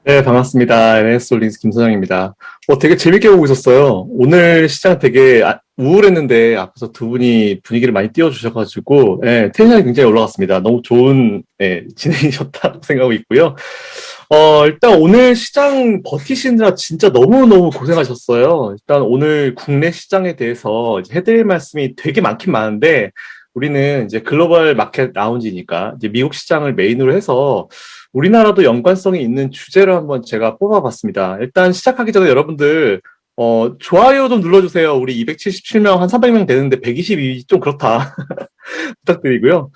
네, 반갑습니다. NS홀딩스 김선영입니다. 되게 재밌게 보고 있었어요. 오늘 시장 되게 우울했는데 앞에서 두 분이 분위기를 많이 띄워주셔가지고, 텐션이 굉장히 올라갔습니다. 너무 좋은, 진행이셨다고 생각하고 있고요. 일단 오늘 시장 버티시느라 진짜 너무너무 고생하셨어요. 일단 오늘 국내 시장에 대해서 이제 해드릴 말씀이 되게 많긴 많은데, 우리는 이제 글로벌 마켓 라운지니까 이제 미국 시장을 메인으로 해서 우리나라도 연관성이 있는 주제를 한번 제가 뽑아봤습니다. 일단 시작하기 전에 여러분들, 좋아요 좀 눌러주세요. 우리 277명, 한 300명 되는데 122 좀 그렇다. 부탁드리고요.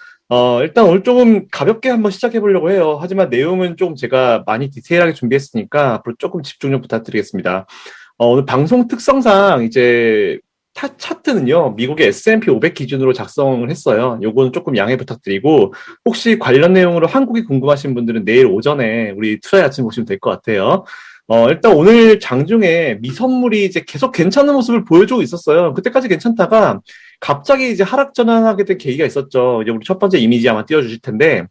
일단 오늘 조금 가볍게 한번 시작해 보려고 해요. 하지만 내용은 좀 제가 많이 디테일하게 준비했으니까 앞으로 조금 집중 좀 부탁드리겠습니다. 오늘 방송 특성상 이제 차트는요, 미국의 S&P 500 기준으로 작성을 했어요. 요거는 조금 양해 부탁드리고, 혹시 관련 내용으로 한국이 궁금하신 분들은 내일 오전에 우리 투자의 아침 보시면 될 것 같아요. 일단 오늘 장중에 미선물이 이제 계속 괜찮은 모습을 보여주고 있었어요. 그때까지 괜찮다가 갑자기 이제 하락 전환하게 된 계기가 있었죠. 이제 우리 첫 번째 이미지 아마 띄워주실 텐데,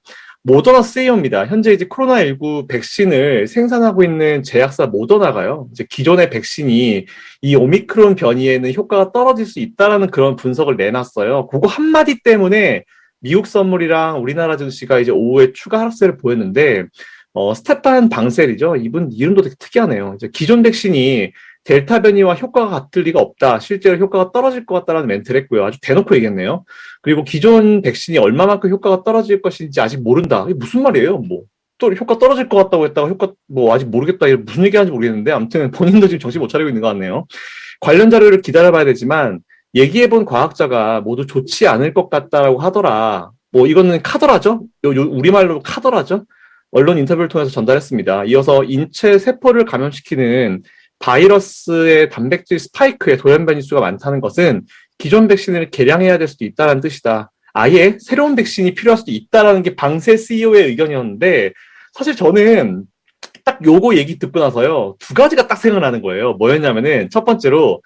모더나 CEO입니다. 현재 이제 코로나19 백신을 생산하고 있는 제약사 모더나가요. 이제 기존의 백신이 이 오미크론 변이에는 효과가 떨어질 수 있다라는 그런 분석을 내놨어요. 그거 한마디 때문에 미국 선물이랑 우리나라 증시가 이제 오후에 추가 하락세를 보였는데, 스테판 방셀이죠. 이분 이름도 되게 특이하네요. 이제 기존 백신이 델타 변이와 효과가 같을 리가 없다. 실제로 효과가 떨어질 것 같다라는 멘트를 했고요. 아주 대놓고 얘기했네요. 그리고 기존 백신이 얼마만큼 효과가 떨어질 것인지 아직 모른다. 이게 무슨 말이에요? 뭐. 또 효과 떨어질 것 같다고 했다가 효과 뭐 아직 모르겠다. 이게 무슨 얘기하는지 모르겠는데 아무튼 본인도 지금 정신 못 차리고 있는 것 같네요. 관련 자료를 기다려봐야 되지만 얘기해본 과학자가 모두 좋지 않을 것 같다라고 하더라. 뭐 이거는 카더라죠? 우리말로 카더라죠? 언론 인터뷰를 통해서 전달했습니다. 이어서 인체 세포를 감염시키는 바이러스의 단백질 스파이크에 돌연 변이수가 많다는 것은 기존 백신을 개량해야 될 수도 있다는 뜻이다. 아예 새로운 백신이 필요할 수도 있다라는 게 방세 CEO의 의견이었는데 사실 저는 딱 요거 얘기 듣고 나서요. 두 가지가 딱 생각나는 거예요. 뭐였냐면은 첫 번째로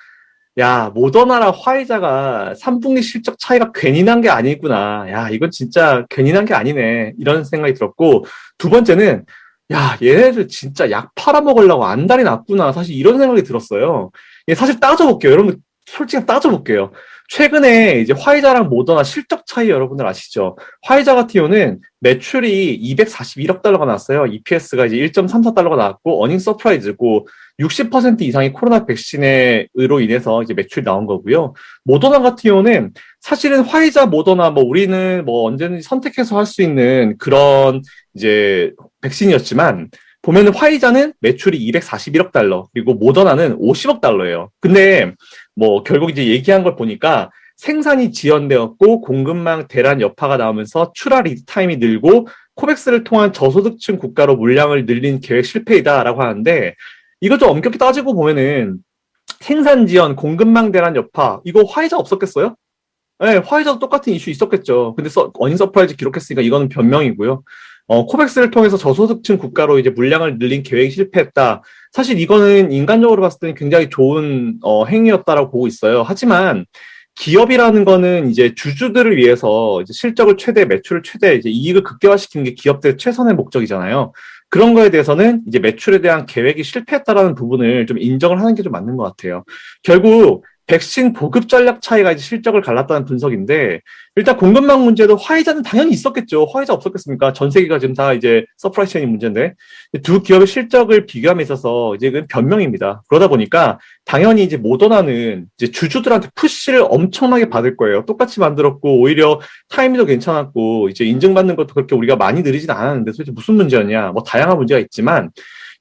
야, 모더나랑 화이자가 3분기 실적 차이가 괜히 난 게 아니구나. 야, 이건 진짜 괜히 난 게 아니네. 이런 생각이 들었고, 두 번째는, 야, 얘네들 진짜 약 팔아먹으려고 안달이 났구나. 사실 이런 생각이 들었어요. 사실 따져볼게요. 여러분, 솔직히 따져볼게요. 최근에 이제 화이자랑 모더나 실적 차이 여러분들 아시죠? 화이자 같은 경우는 매출이 241억 달러가 나왔어요. EPS가 이제 1.34달러가 나왔고, 어닝 서프라이즈고, 60% 이상이 코로나 백신으로 인해서 이제 매출이 나온 거고요. 모더나 같은 경우는 사실은 화이자, 모더나 뭐 우리는 뭐 언제든지 선택해서 할 수 있는 그런 이제 백신이었지만 보면은 화이자는 매출이 241억 달러, 그리고 모더나는 50억 달러예요. 근데 뭐 결국 이제 얘기한 걸 보니까 생산이 지연되었고 공급망 대란 여파가 나오면서 출하 리드 타임이 늘고 코백스를 통한 저소득층 국가로 물량을 늘린 계획 실패이다라고 하는데 이거 좀 엄격히 따지고 보면은 생산 지연, 공급망 대란 여파 이거 화이자 없었겠어요? 네, 화이자도 똑같은 이슈 있었겠죠. 근데 어닝 서프라이즈 기록했으니까 이거는 변명이고요. 코백스를 통해서 저소득층 국가로 이제 물량을 늘린 계획이 실패했다. 사실 이거는 인간적으로 봤을 때는 굉장히 좋은 행위였다라고 보고 있어요. 하지만 기업이라는 거는 이제 주주들을 위해서 이제 실적을 최대, 매출을 최대, 이제 이익을 극대화시키는 게 기업들의 최선의 목적이잖아요. 그런 거에 대해서는 이제 매출에 대한 계획이 실패했다라는 부분을 좀 인정을 하는 게 좀 맞는 것 같아요. 결국 백신 보급 전략 차이가 이제 실적을 갈랐다는 분석인데 일단 공급망 문제도 화이자는 당연히 있었겠죠. 화이자 없었겠습니까? 전 세계가 지금 다 이제 서프라이 체인 문제인데 두 기업의 실적을 비교함에 있어서 이제 그 변명입니다. 그러다 보니까 당연히 이제 모더나는 이제 주주들한테 푸시를 엄청나게 받을 거예요. 똑같이 만들었고 오히려 타이밍도 괜찮았고 이제 인증받는 것도 그렇게 우리가 많이 느리진 않았는데 도대체 무슨 문제였냐? 뭐 다양한 문제가 있지만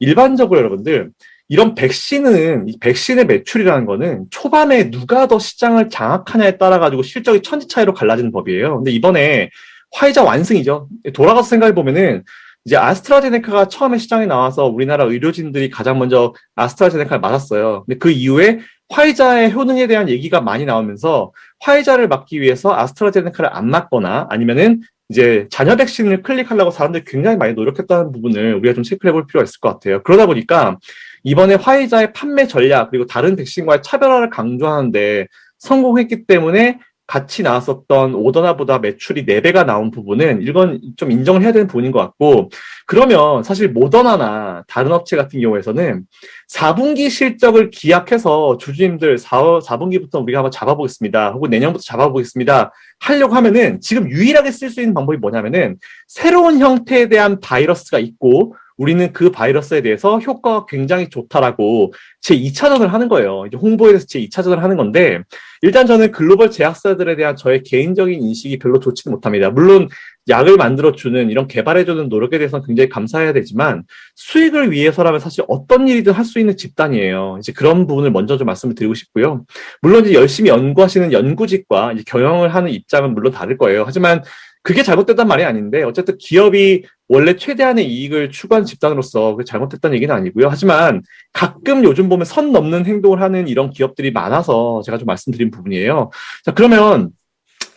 일반적으로 여러분들 이런 백신은, 이 백신의 매출이라는 거는 초반에 누가 더 시장을 장악하냐에 따라 가지고 실적이 천지 차이로 갈라지는 법이에요. 근데 이번에 화이자 완승이죠. 돌아가서 생각해 보면은 이제 아스트라제네카가 처음에 시장에 나와서 우리나라 의료진들이 가장 먼저 아스트라제네카를 맞았어요. 근데 그 이후에 화이자의 효능에 대한 얘기가 많이 나오면서 화이자를 맞기 위해서 아스트라제네카를 안 맞거나 아니면은 이제 잔여 백신을 클릭하려고 사람들이 굉장히 많이 노력했다는 부분을 우리가 좀 체크해 볼 필요가 있을 것 같아요. 그러다 보니까 이번에 화이자의 판매 전략 그리고 다른 백신과의 차별화를 강조하는데 성공했기 때문에 같이 나왔었던 오더나보다 매출이 4배가 나온 부분은 이건 좀 인정을 해야 되는 부분인 것 같고, 그러면 사실 모더나나 다른 업체 같은 경우에서는 4분기 실적을 기약해서 주주님들 4분기부터 우리가 한번 잡아보겠습니다. 혹은 내년부터 잡아보겠습니다. 하려고 하면은 지금 유일하게 쓸 수 있는 방법이 뭐냐면은 새로운 형태에 대한 바이러스가 있고 우리는 그 바이러스에 대해서 효과가 굉장히 좋다라고 제2차전을 하는 거예요. 이제 홍보에 대해서 제2차전을 하는 건데, 일단 저는 글로벌 제약사들에 대한 저의 개인적인 인식이 별로 좋지는 못합니다. 물론 약을 만들어주는 이런 개발해주는 노력에 대해서는 굉장히 감사해야 되지만 수익을 위해서라면 사실 어떤 일이든 할 수 있는 집단이에요. 이제 그런 부분을 먼저 좀 말씀을 드리고 싶고요. 물론 이제 열심히 연구하시는 연구직과 이제 경영을 하는 입장은 물론 다를 거예요. 하지만 그게 잘못됐단 말이 아닌데, 어쨌든 기업이 원래 최대한의 이익을 추구한 집단으로서 그게 잘못됐다는 얘기는 아니고요. 하지만 가끔 요즘 보면 선 넘는 행동을 하는 이런 기업들이 많아서 제가 좀 말씀드린 부분이에요. 자, 그러면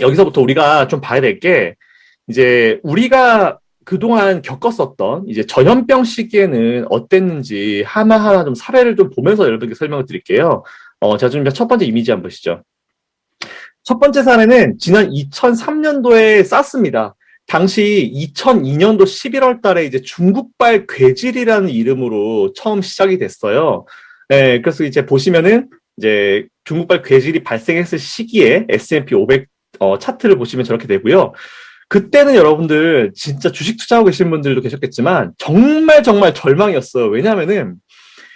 여기서부터 우리가 좀 봐야 될 게, 이제 우리가 그동안 겪었었던 이제 전염병 시기에는 어땠는지 하나하나 좀 사례를 좀 보면서 여러분께 설명을 드릴게요. 제가 좀 첫 번째 이미지 한번 보시죠. 첫 번째 사례는 지난 2003년도에 쌌습니다. 당시 2002년도 11월 달에 이제 중국발 괴질이라는 이름으로 처음 시작이 됐어요. 네, 그래서 이제 보시면은 이제 중국발 괴질이 발생했을 시기에 S&P 500 차트를 보시면 저렇게 되고요. 그때는 여러분들 진짜 주식 투자하고 계신 분들도 계셨겠지만 정말 정말 절망이었어요. 왜냐하면은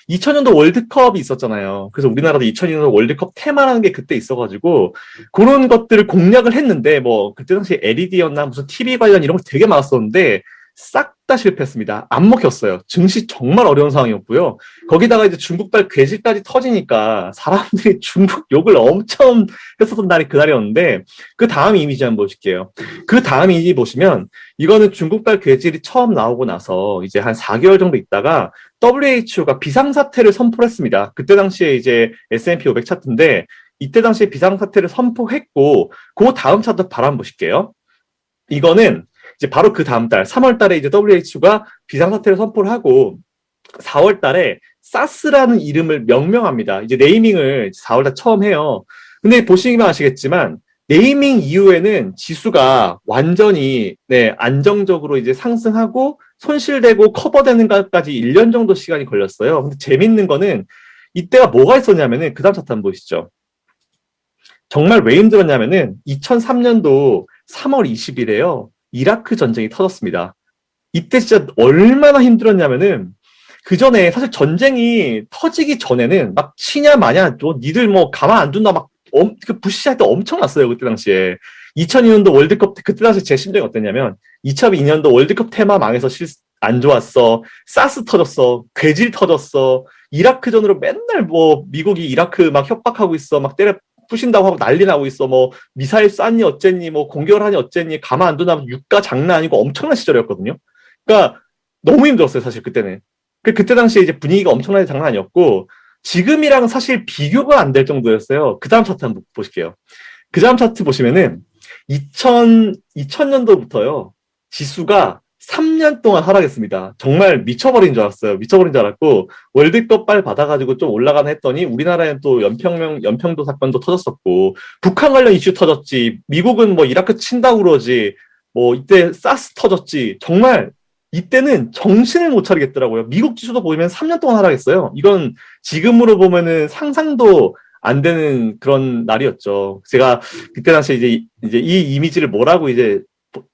2000년도 월드컵이 있었잖아요. 그래서 우리나라도 2002년도 월드컵 테마라는 게 그때 있어가지고 그런 것들을 공략을 했는데, 뭐 그때 당시 LED였나 무슨 TV 관련 이런 거 되게 많았었는데 싹 다 실패했습니다. 안 먹혔어요. 증시 정말 어려운 상황이었고요. 거기다가 이제 중국발 괴질까지 터지니까 사람들이 중국 욕을 엄청 했었던 날이 그날이었는데, 그 다음 이미지 한번 보실게요. 그 다음 이미지 보시면 이거는 중국발 괴질이 처음 나오고 나서 이제 한 4개월 정도 있다가 WHO가 비상사태를 선포를 했습니다. 그때 당시에 이제 S&P 500 차트인데, 이때 당시에 비상사태를 선포했고, 그 다음 차트 바로 한번 보실게요. 이거는 이제 바로 그 다음 달, 3월 달에 이제 WHO가 비상사태를 선포를 하고, 4월 달에 사스라는 이름을 명명합니다. 이제 네이밍을 4월 달 처음 해요. 근데 보시면 아시겠지만, 네이밍 이후에는 지수가 완전히, 네, 안정적으로 이제 상승하고, 손실되고 커버되는 것까지 1년 정도 시간이 걸렸어요. 근데 재밌는 거는, 이때가 뭐가 있었냐면은, 그 다음 차트 한번 보시죠. 정말 왜 힘들었냐면은, 2003년도 3월 20일에요. 이라크 전쟁이 터졌습니다. 이때 진짜 얼마나 힘들었냐면은, 그 전에 사실 전쟁이 터지기 전에는 막 치냐 마냐, 니들 뭐 가만 안 둔다 막 그 부시할 때 엄청났어요. 그때 당시에. 2002년도 월드컵 그때 당시 제 심정이 어땠냐면, 2002년도 월드컵 테마 망해서 안 좋았어. 사스 터졌어. 괴질 터졌어. 이라크전으로 맨날 뭐 미국이 이라크 막 협박하고 있어. 막 때려 부신다고 하고 난리 나고 있어. 뭐 미사일 쐈니 어쨌니, 뭐 공격을 하니 어쨌니, 가만 안 두나, 유가 장난 아니고 엄청난 시절이었거든요. 그러니까 너무 힘들었어요, 사실 그때는. 그때 당시에 이제 분위기가 엄청나게 장난 아니었고, 지금이랑 사실 비교가 안 될 정도였어요. 그 다음 차트 한번 보실게요. 그 다음 차트 보시면은 2000년도부터요. 지수가 3년 동안 하락했습니다. 정말 미쳐버린 줄 알았어요. 미쳐버린 줄 알았고, 월드컵 빨 받아가지고 좀 올라가나 했더니 우리나라엔 또 연평도 사건도 터졌었고, 북한 관련 이슈 터졌지, 미국은 뭐 이라크 친다고 그러지, 뭐 이때 사스 터졌지, 정말 이때는 정신을 못 차리겠더라고요. 미국 지수도 보면 3년 동안 하락했어요. 이건 지금으로 보면은 상상도 안 되는 그런 날이었죠. 제가 그때 당시에 이제 이 이미지를 뭐라고 이제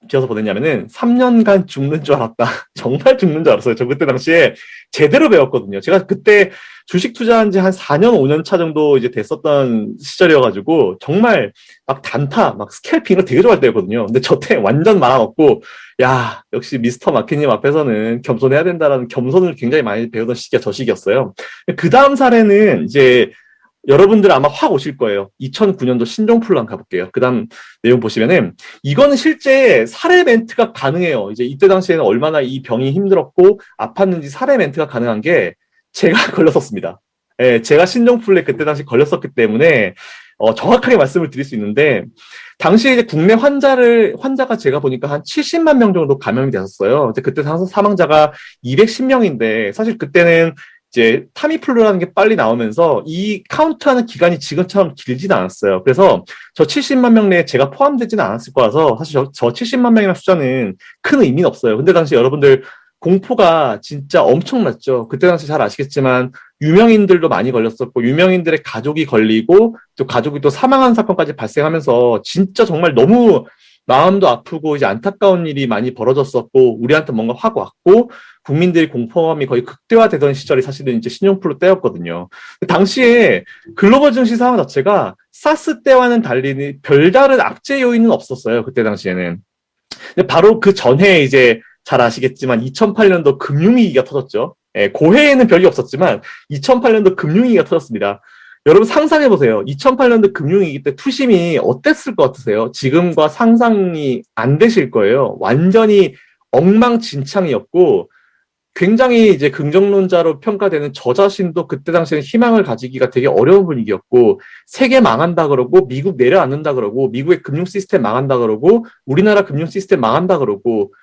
지어서 보냈냐면은 3년간 죽는 줄 알았다. 정말 죽는 줄 알았어요. 저 그때 당시에 제대로 배웠거든요. 제가 그때 주식 투자한 지 한 4년, 5년 차 정도 이제 됐었던 시절이어가지고 정말 막 단타, 막 스캘핑을 되게 좋아할 때였거든요. 근데 저 때 완전 말아먹고, 야, 역시 미스터 마켓님 앞에서는 겸손해야 된다라는 겸손을 굉장히 많이 배우던 시기가 저 시기였어요. 그 다음 사례는 이제 여러분들 아마 확 오실 거예요. 2009년도 신종플루 가볼게요. 그 다음 내용 보시면은, 이거는 실제 사례 멘트가 가능해요. 이제 이때 당시에는 얼마나 이 병이 힘들었고 아팠는지 사례 멘트가 가능한 게, 제가 걸렸었습니다. 예, 제가 신종플루에 그때 당시 걸렸었기 때문에 정확하게 말씀을 드릴 수 있는데, 당시에 이제 국내 환자가 제가 보니까 한 70만 명 정도 감염이 됐었어요. 그때 사망자가 210명인데, 사실 그때는 이제 타미플루라는 게 빨리 나오면서 이 카운트하는 기간이 지금처럼 길지는 않았어요. 그래서 저 70만 명 내에 제가 포함되지는 않았을 거라서 사실 저 70만 명이라는 숫자는 큰 의미는 없어요. 근데 당시 여러분들 공포가 진짜 엄청났죠. 그때 당시 잘 아시겠지만 유명인들도 많이 걸렸었고 유명인들의 가족이 걸리고 또 가족이 또 사망한 사건까지 발생하면서 진짜 정말 너무 마음도 아프고 이제 안타까운 일이 많이 벌어졌었고 우리한테 뭔가 확 왔고 국민들의 공포감이 거의 극대화되던 시절이 사실은 이제 신종플루 때였거든요. 당시에 글로벌 증시 상황 자체가 사스 때와는 달리 별다른 악재 요인은 없었어요. 그때 당시에는. 근데 바로 그 전에 이제 잘 아시겠지만 2008년도 금융위기가 터졌죠. 예, 고해에는 별이 없었지만 2008년도 금융위기가 터졌습니다. 여러분 상상해보세요. 2008년도 금융위기 때 투심이 어땠을 것 같으세요? 지금과 상상이 안 되실 거예요. 완전히 엉망진창이었고 굉장히 이제 긍정론자로 평가되는 저 자신도 그때 당시에는 희망을 가지기가 되게 어려운 분위기였고 세계 망한다 그러고 미국 내려앉는다 그러고 미국의 금융 시스템 망한다 그러고 우리나라 금융 시스템 망한다 그러고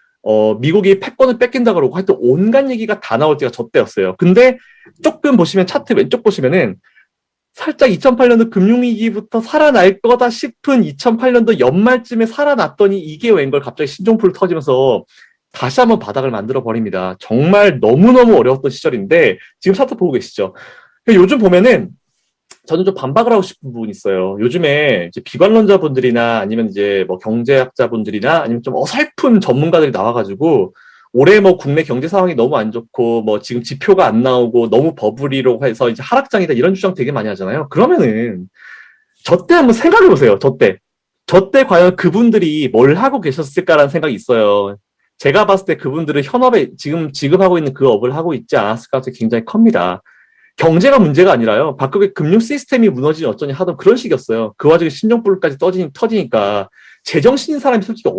미국이 패권을 뺏긴다 그러고 하여튼 온갖 얘기가 다 나올 때가 저 때였어요. 근데 조금 보시면 차트 왼쪽 보시면은 살짝 2008년도 금융위기부터 살아날 거다 싶은 2008년도 연말쯤에 살아났더니 이게 웬걸 갑자기 신종플루 터지면서 다시 한번 바닥을 만들어 버립니다. 정말 너무너무 어려웠던 시절인데 지금 차트 보고 계시죠? 요즘 보면은 저는 좀 반박을 하고 싶은 부분이 있어요. 요즘에 이제 비관론자분들이나 아니면 이제 뭐 경제학자분들이나 아니면 좀 어설픈 전문가들이 나와가지고 올해 뭐 국내 경제 상황이 너무 안 좋고 뭐 지금 지표가 안 나오고 너무 버블이라고 해서 이제 하락장이다 이런 주장 되게 많이 하잖아요. 그러면은 저 때 한번 생각해 보세요. 저 때. 저 때 과연 그분들이 뭘 하고 계셨을까라는 생각이 있어요. 제가 봤을 때 그분들은 현업에 지금 지급하고 있는 그 업을 하고 있지 않았을 가능성이 굉장히 큽니다. 경제가 문제가 아니라요. 바깥의 금융 시스템이 무너지니 어쩌니 하던 그런 식이었어요. 그 와중에 신종플루까지 터지니까 제정신인 사람이 솔직히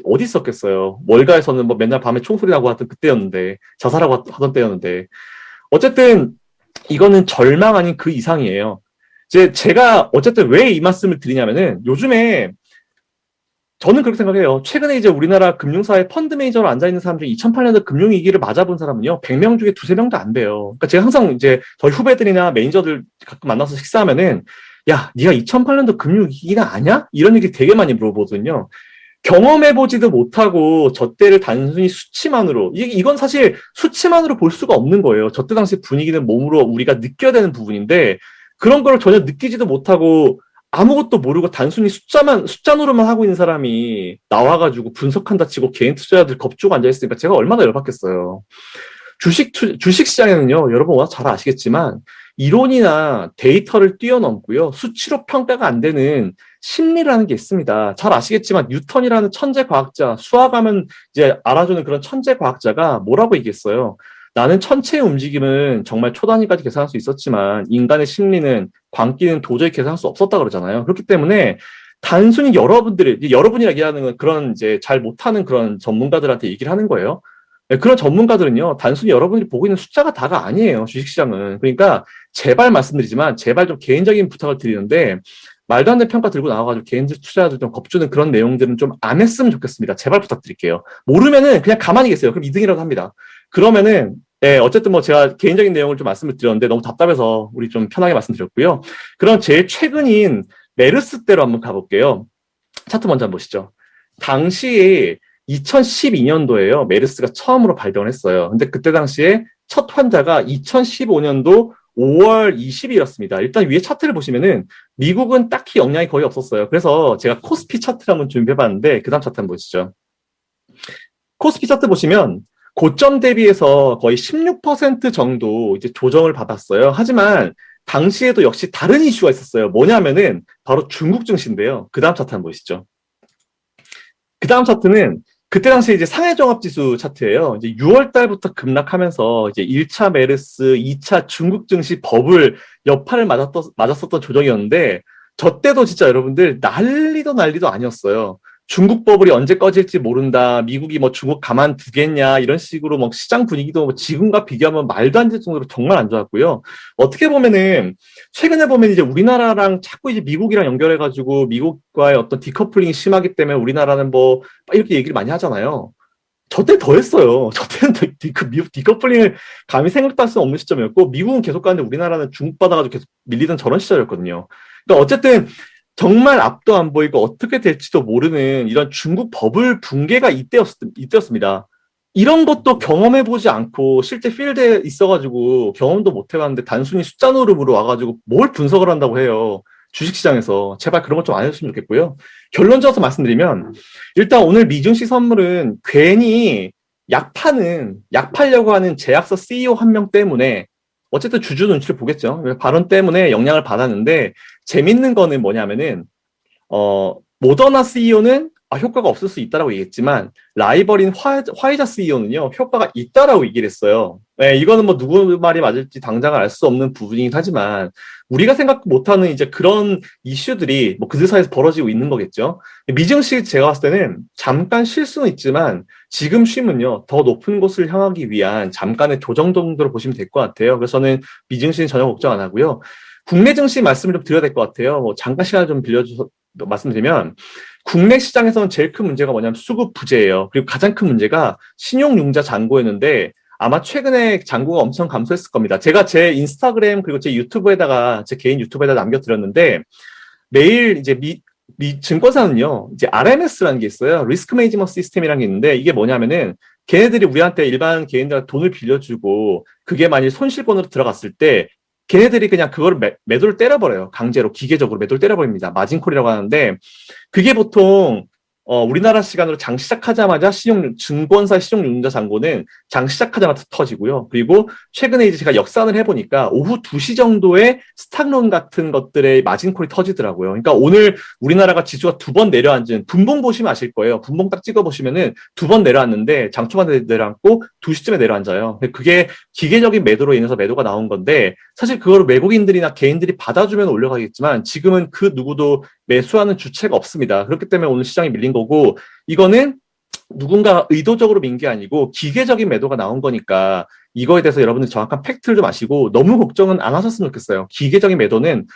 어디 있었겠어요. 월가에서는 뭐 맨날 밤에 총소리 나고 하던 그때였는데 자살하고 하던 때였는데 어쨌든 이거는 절망 아닌 그 이상이에요. 제가 어쨌든 왜 이 말씀을 드리냐면은 요즘에 저는 그렇게 생각해요. 최근에 이제 우리나라 금융사에 펀드 매니저로 앉아있는 사람 중에 2008년도 금융위기를 맞아본 사람은요, 100명 중에 두세 명도 안 돼요. 그러니까 제가 항상 이제 저희 후배들이나 매니저들 가끔 만나서 식사하면은, 야, 네가 2008년도 금융위기는 아냐? 이런 얘기 되게 많이 물어보거든요. 경험해보지도 못하고 저 때를 단순히 수치만으로, 이건 사실 수치만으로 볼 수가 없는 거예요. 저 때 당시 분위기는 몸으로 우리가 느껴야 되는 부분인데, 그런 걸 전혀 느끼지도 못하고 아무것도 모르고 단순히 숫자 노릇만 하고 있는 사람이 나와가지고 분석한다 치고 개인 투자자들 겁주고 앉아있으니까 제가 얼마나 열받겠어요. 주식 시장에는요, 여러분 워낙 잘 아시겠지만, 이론이나 데이터를 뛰어넘고요, 수치로 평가가 안 되는 심리라는 게 있습니다. 잘 아시겠지만, 뉴턴이라는 천재 과학자, 수학하면 이제 알아주는 그런 천재 과학자가 뭐라고 얘기했어요? 나는 천체의 움직임은 정말 초단위까지 계산할 수 있었지만, 인간의 심리는, 광기는 도저히 계산할 수 없었다 그러잖아요. 그렇기 때문에, 단순히 여러분이라 얘기하는 건 그런 이제 잘 못하는 그런 전문가들한테 얘기를 하는 거예요. 네, 그런 전문가들은요, 단순히 여러분들이 보고 있는 숫자가 다가 아니에요, 주식시장은. 그러니까, 제발 말씀드리지만, 제발 좀 개인적인 부탁을 드리는데, 말도 안 되는 평가 들고 나와가지고 개인 투자자들 좀 겁주는 그런 내용들은 좀 안 했으면 좋겠습니다. 제발 부탁드릴게요. 모르면은 그냥 가만히 계세요. 그럼 2등이라도 합니다. 그러면은, 네, 어쨌든 뭐 제가 개인적인 내용을 좀 말씀을 드렸는데 너무 답답해서 우리 좀 편하게 말씀드렸고요. 그럼 제일 최근인 메르스 때로 한번 가볼게요. 차트 먼저 한번 보시죠. 당시에 2012년도에요. 메르스가 처음으로 발병을 했어요. 근데 그때 당시에 첫 환자가 2015년도 5월 20일이었습니다. 일단 위에 차트를 보시면은 미국은 딱히 영향이 거의 없었어요. 그래서 제가 코스피 차트를 한번 준비해봤는데 그 다음 차트 한번 보시죠. 코스피 차트 보시면 고점 대비해서 거의 16% 정도 이제 조정을 받았어요. 하지만 당시에도 역시 다른 이슈가 있었어요. 뭐냐면은 바로 중국 증시인데요. 그 다음 차트 한번 보시죠. 그 다음 차트는 그때 당시에 이제 상해종합지수 차트예요. 이제 6월 달부터 급락하면서 이제 1차 메르스, 2차 중국 증시 버블 여파를 맞았었던 조정이었는데 저 때도 진짜 여러분들 난리도 아니었어요. 중국 버블이 언제 꺼질지 모른다. 미국이 뭐 중국 가만두겠냐. 이런 식으로 뭐 시장 분위기도 뭐 지금과 비교하면 말도 안 될 정도로 정말 안 좋았고요. 어떻게 보면은 최근에 보면 이제 우리나라랑 자꾸 이제 미국이랑 연결해가지고 미국과의 어떤 디커플링이 심하기 때문에 우리나라는 뭐 이렇게 얘기를 많이 하잖아요. 저 때 더 했어요. 저 때는 그 미국 디커플링을 감히 생각도 할 수 없는 시점이었고, 미국은 계속 가는데 우리나라는 중국받아가지고 계속 밀리던 저런 시절이었거든요. 그러니까 어쨌든 정말 앞도 안 보이고 어떻게 될지도 모르는 이런 중국 버블 붕괴가 이때였습니다. 이런 것도 경험해보지 않고 실제 필드에 있어가지고 경험도 못 해봤는데 단순히 숫자 노름으로 와가지고 뭘 분석을 한다고 해요. 주식시장에서. 제발 그런 것 좀 안 해줬으면 좋겠고요. 결론 지어서 말씀드리면 일단 오늘 미증시 선물은 괜히 약 팔려고 하는 제약사 CEO 한 명 때문에 어쨌든 주주 눈치를 보겠죠. 발언 때문에 영향을 받았는데 재밌는 거는 뭐냐면은 모더나 CEO는 효과가 없을 수 있다라고 얘기했지만 라이벌인 화이자 CEO는요 효과가 있다라고 얘기를 했어요. 네, 이거는 뭐 누구 말이 맞을지 당장 알 수 없는 부분이긴 하지만 우리가 생각 못하는 이제 그런 이슈들이 뭐 그들 사이에서 벌어지고 있는 거겠죠. 미증시 제가 봤을 때는 잠깐 쉴 수는 있지만 지금 쉼은요 더 높은 곳을 향하기 위한 잠깐의 조정 정도로 보시면 될 것 같아요. 그래서 저는 미증시는 전혀 걱정 안 하고요. 국내 증시 말씀을 좀 드려야 될 것 같아요. 뭐 잠깐 시간을 좀 빌려주셔서 말씀드리면 국내 시장에서는 제일 큰 문제가 뭐냐면 수급 부재예요. 그리고 가장 큰 문제가 신용융자 잔고였는데 아마 최근에 잔고가 엄청 감소했을 겁니다. 제가 제 인스타그램 그리고 제 유튜브에다가 제 개인 유튜브에다 남겨드렸는데 매일 이제 미 증권사는요 이제 RMS라는 게 있어요. 리스크 매니지먼트 시스템이라는 게 있는데 이게 뭐냐면은 걔네들이 우리한테 일반 개인들 돈을 빌려주고 그게 만일 손실권으로 들어갔을 때 걔네들이 그냥 그거를 매도를 때려버려요. 강제로 기계적으로 매도를 때려버립니다. 마진콜이라고 하는데 그게 보통 우리나라 시간으로 장 시작하자마자 증권사 신용융자 잔고는 장 시작하자마자 터지고요. 그리고 최근에 이제 제가 역산을 해보니까 오후 2시 정도에 스탁론 같은 것들의 마진콜이 터지더라고요. 그러니까 오늘 우리나라가 지수가 두 번 내려앉은 분봉 보시면 아실 거예요. 분봉 딱 찍어보시면은 두 번 내려앉는데 장 초반에 내려앉고 2시쯤에 내려앉아요. 그게 기계적인 매도로 인해서 매도가 나온 건데 사실 그거를 외국인들이나 개인들이 받아주면 올라가겠지만 지금은 그 누구도 매수하는 주체가 없습니다. 그렇기 때문에 오늘 시장이 밀린 거고 이거는 누군가 의도적으로 민 게 아니고 기계적인 매도가 나온 거니까 이거에 대해서 여러분들 정확한 팩트를 좀 아시고 너무 걱정은 안 하셨으면 좋겠어요. 기계적인 매도는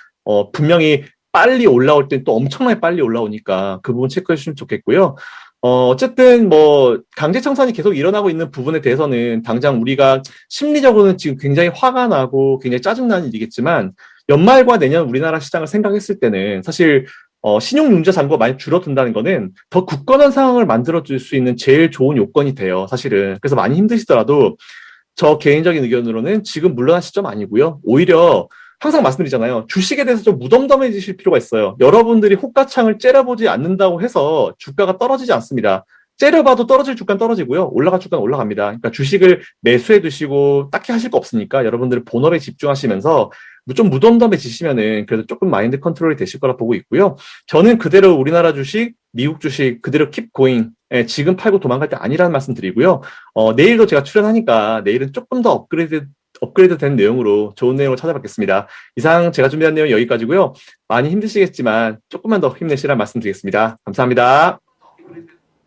분명히 빨리 올라올 땐 또 엄청나게 빨리 올라오니까 그 부분 체크해 주시면 좋겠고요. 어쨌든 뭐 강제 청산이 계속 일어나고 있는 부분에 대해서는 당장 우리가 심리적으로는 지금 굉장히 화가 나고 굉장히 짜증나는 일이겠지만 연말과 내년 우리나라 시장을 생각했을 때는 사실 신용융자 잔고가 많이 줄어든다는 거는 더 굳건한 상황을 만들어줄 수 있는 제일 좋은 요건이 돼요, 사실은. 그래서 많이 힘드시더라도 저 개인적인 의견으로는 지금 물러날 시점 아니고요. 오히려 항상 말씀드리잖아요. 주식에 대해서 좀 무덤덤해지실 필요가 있어요. 여러분들이 호가창을 째려보지 않는다고 해서 주가가 떨어지지 않습니다. 째려봐도 떨어질 주가는 떨어지고요. 올라갈 주가는 올라갑니다. 그러니까 주식을 매수해 두시고 딱히 하실 거 없으니까 여러분들 본업에 집중하시면서 좀 무덤덤해지시면은 그래도 조금 마인드 컨트롤이 되실 거라 보고 있고요. 저는 그대로 우리나라 주식, 미국 주식 그대로 keep going. 예, 지금 팔고 도망갈 때 아니라는 말씀 드리고요. 내일도 제가 출연하니까 내일은 조금 더 업그레이드 된 내용으로 좋은 내용을 찾아뵙겠습니다. 이상 제가 준비한 내용 여기까지고요. 많이 힘드시겠지만 조금만 더 힘내시라는 말씀 드리겠습니다. 감사합니다.